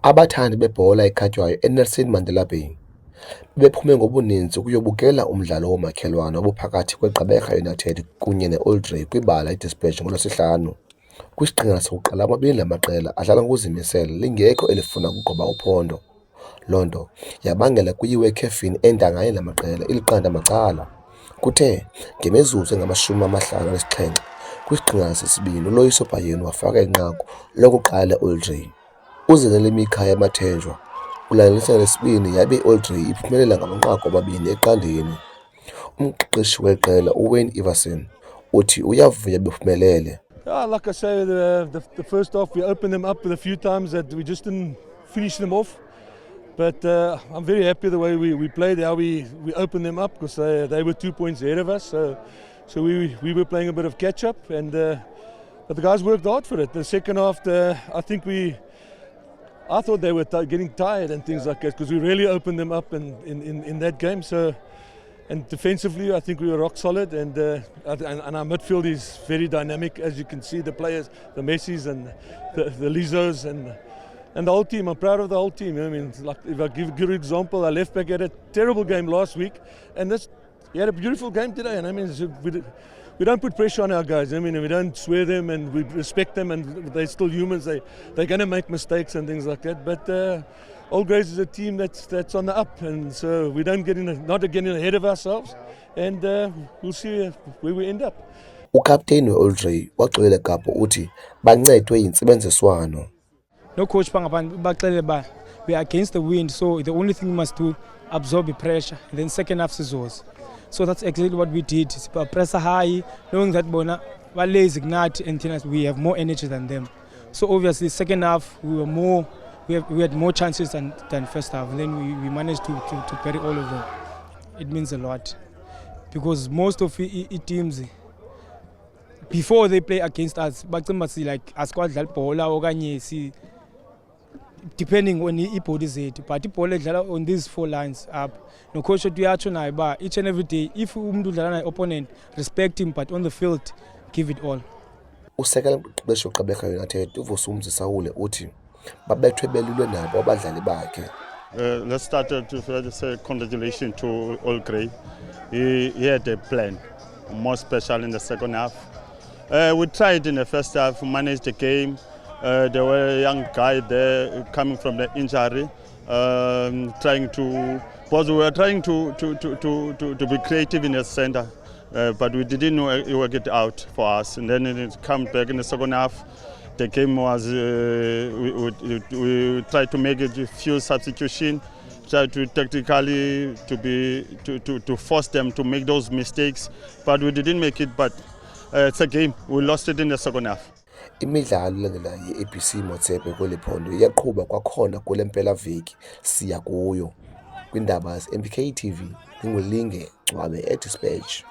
Abathandi bebhola ekhatywayo eNelson Mandela Bay bephume ngobuninzi ukuyobukela umdlalo womakhelwane obuphakathi kweGqeberha United kunye neOlidray kwibala iDispatch ngoLwesihlanu. Kwisiqingatha sokuqala, amabini la maqela adlala ngokuzimisela lingekho elifuna ukugqiba uphondo. Loo nto yabangela kuyiwe ekhefini endanganye la maqela iliqanda macala. Kuthe ngemizuzu engama-57 kwisiqingatha sesibini, uLoyiso Banyoni wafaka inqaku lokuqala eOlidray. UZenani Mikhaya Mathenjwa ulandelisa lesibini, yabe iOlidray iphumelela ngamanqaku amabini eqandeni. Umqeqeshi weqela uWayne Everson uthi uyavuya bephumelele. Yeah, like I say, the first half we opened them up with a few times that we just didn't finish them off. But I'm very happy the way we played, how we opened them up, because they were 2 points ahead of us. So we were playing a bit of catch up, and but the guys worked hard for it. The second half, I thought they were getting tired and things like that, because we really opened them up in that game. So. And defensively, I think we were rock solid, and our midfield is very dynamic, as you can see. The players, the Messis and the Lizos and the whole team. I'm proud of the whole team. I mean, like if I give a good example, our left back had a terrible game last week, and he had a beautiful game today. And I mean, we don't put pressure on our guys. I mean, we don't swear them, and we respect them, and they're still humans. They're going to make mistakes and things like that. But Old Greys is a team that's on the up, and so we don't not getting ahead of ourselves, and we'll see where we end up. Ukapteni weOlidray waxelela Gabho uthi bancedwe yintsebenziswano. No coach baxelele ba we are against the wind, so the only thing we must do absorb the pressure, and then second half scissors. So that's exactly what we did. Pressure high, knowing that bona we lazy ignite, and we have more energy than them. So obviously second half we had more chances than first half, and then we managed to carry all of them. It means a lot, because most of the teams, before they play against us, like a squad like Bola okanye depending on the body set, but ibhola on these 4 lines up. No coach uyatsho naye ba each and every day, if umuntu udlala opponent, respect him, but on the field give it all. Usekela umqeqeshi weGqeberha United uVusumuzi Sawule uthi babethwe belulwe nabo abadlali bakhe. Let's start to say congratulations to Old He had a plan, more special in the second half. We tried in the first half, managed the game. There were a young guy there coming from the injury, because we were trying to be creative in the center, but we didn't work it out for us. And then it came back in the second half. The game was, we tried to make a few substitutions, tried to tactically to force them to make those mistakes, but we didn't make it. But it's a game. We lost it in the second half. Imidlalo elandelayo ye-ABC Motsepe kweli phondo iyaqhuba kwakhona kule mpelaveki siya kuyo. Kwiindaba ze-MPK TV, Linge Ngcwabe eDispatch.